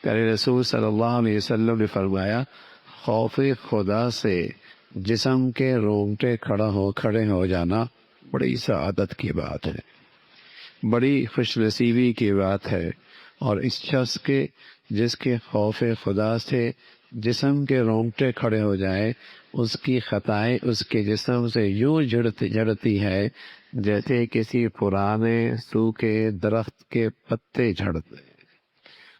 پیارے رسول صلی اللہ علیہ وسلم نے فرمایا، خوف خدا سے جسم کے رونگٹے کھڑے ہو جانا بڑی سعادت کی بات ہے، بڑی خوش نصیبی کی بات ہے۔ اور اس شخص کے جس کے خوف خدا سے جسم کے رونگٹے کھڑے ہو جائے، اس کی خطائیں اس کے جسم سے یوں جھڑتی ہے جیسے کسی پرانے سوکھے درخت کے پتے جھڑتے ہیں۔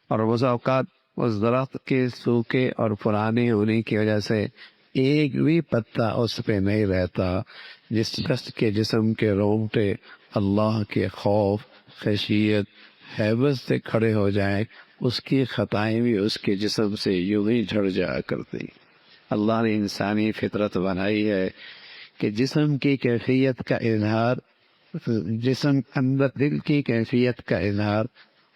اور بعض اوقات اس درخت کے سوکھے اور پرانے ہونے کی وجہ سے ایک بھی پتا اس پہ نہیں رہتا۔ جس شخص کے جسم کے رونگٹے اللہ کے خوف، خشیت، ہیبت سے کھڑے ہو جائیں، اس کی خطائیں بھی اس کے جسم سے یوں ہی جھڑ جایا کرتی۔ اللہ نے انسانی فطرت بنائی ہے کہ جسم کی کیفیت کا اظہار، جسم اندر دل کی کیفیت کا اظہار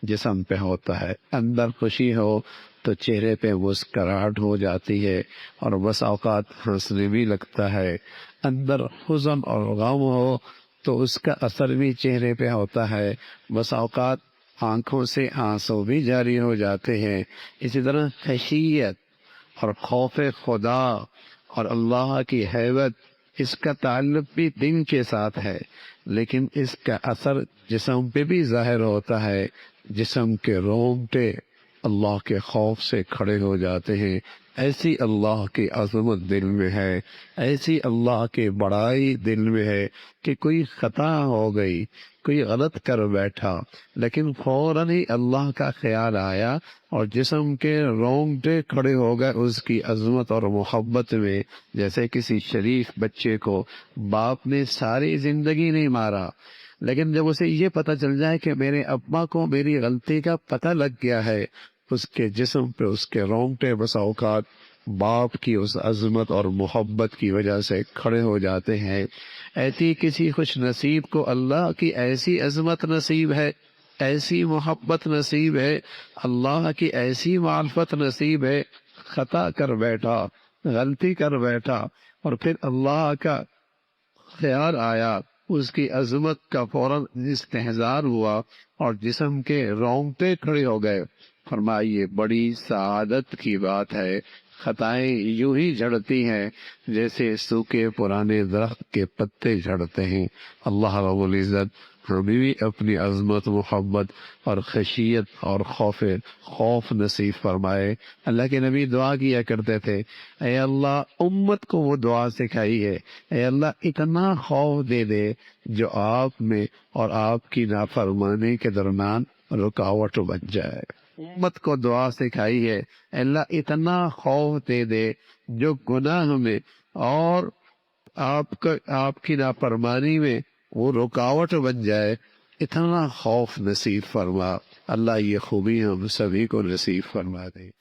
جسم پہ ہوتا ہے۔ اندر خوشی ہو تو چہرے پہ مسکراہٹ ہو جاتی ہے اور بس اوقات ہنسنے بھی لگتا ہے۔ اندر حزن اور غم ہو تو اس کا اثر بھی چہرے پہ ہوتا ہے، بس اوقات آنکھوں سے آنسو بھی جاری ہو جاتے ہیں۔ اسی طرح خشیت اور خوف خدا اور اللہ کی ہیبت، اس کا تعلق بھی دل کے ساتھ ہے، لیکن اس کا اثر جسم پہ بھی ظاہر ہوتا ہے۔ جسم کے رونگٹے اللہ کے خوف سے کھڑے ہو جاتے ہیں۔ ایسی اللہ کی عظمت دل میں ہے، ایسی اللہ کی بڑائی دل میں ہے کہ کوئی خطا ہو گئی، کوئی غلط کر بیٹھا، لیکن فوراً ہی اللہ کا خیال آیا اور جسم کے رونگٹے کھڑے ہو گئے اس کی عظمت اور محبت میں۔ جیسے کسی شریف بچے کو باپ نے ساری زندگی نہیں مارا، لیکن جب اسے یہ پتہ چل جائے کہ میرے ابا کو میری غلطی کا پتہ لگ گیا ہے، اس کے جسم پہ اس کے رونگٹے بس اوقات باپ کی اس عظمت اور محبت کی وجہ سے کھڑے ہو جاتے ہیں۔ ایسی کسی خوش نصیب کو اللہ کی ایسی عظمت نصیب ہے، ایسی محبت نصیب ہے، اللہ کی ایسی معرفت نصیب ہے، خطا کر بیٹھا، غلطی کر بیٹھا اور پھر اللہ کا خیال آیا، اس کی عظمت کا فوراً استحضار ہوا اور جسم کے رونگٹے کھڑے ہو گئے۔ فرمائیے بڑی سعادت کی بات ہے۔ خطائیں یوں ہی جھڑتی ہیں جیسے سوکھے پرانے درخت کے پتے جھڑتے ہیں۔ اللہ رب العزت ہمیں بھی اپنی عظمت، محبت اور خشیت اور خوف نصیب فرمائے۔ اللہ کے نبی دعا کیا کرتے تھے، اے اللہ امت کو وہ دعا سکھائی ہے، اے اللہ اتنا خوف دے دے جو آپ میں اور آپ کی نافرمانی کے درمیان رکاوٹ بن جائے۔ امت کو دعا سکھائی ہے، اے اللہ اتنا خوف دے دے جو گناہ میں اور آپ کی نافرمانی میں وہ رکاوٹ بن جائے۔ اتنا خوف نصیب فرما۔ اللہ یہ خوبی ہم سبھی کو نصیب فرما دے۔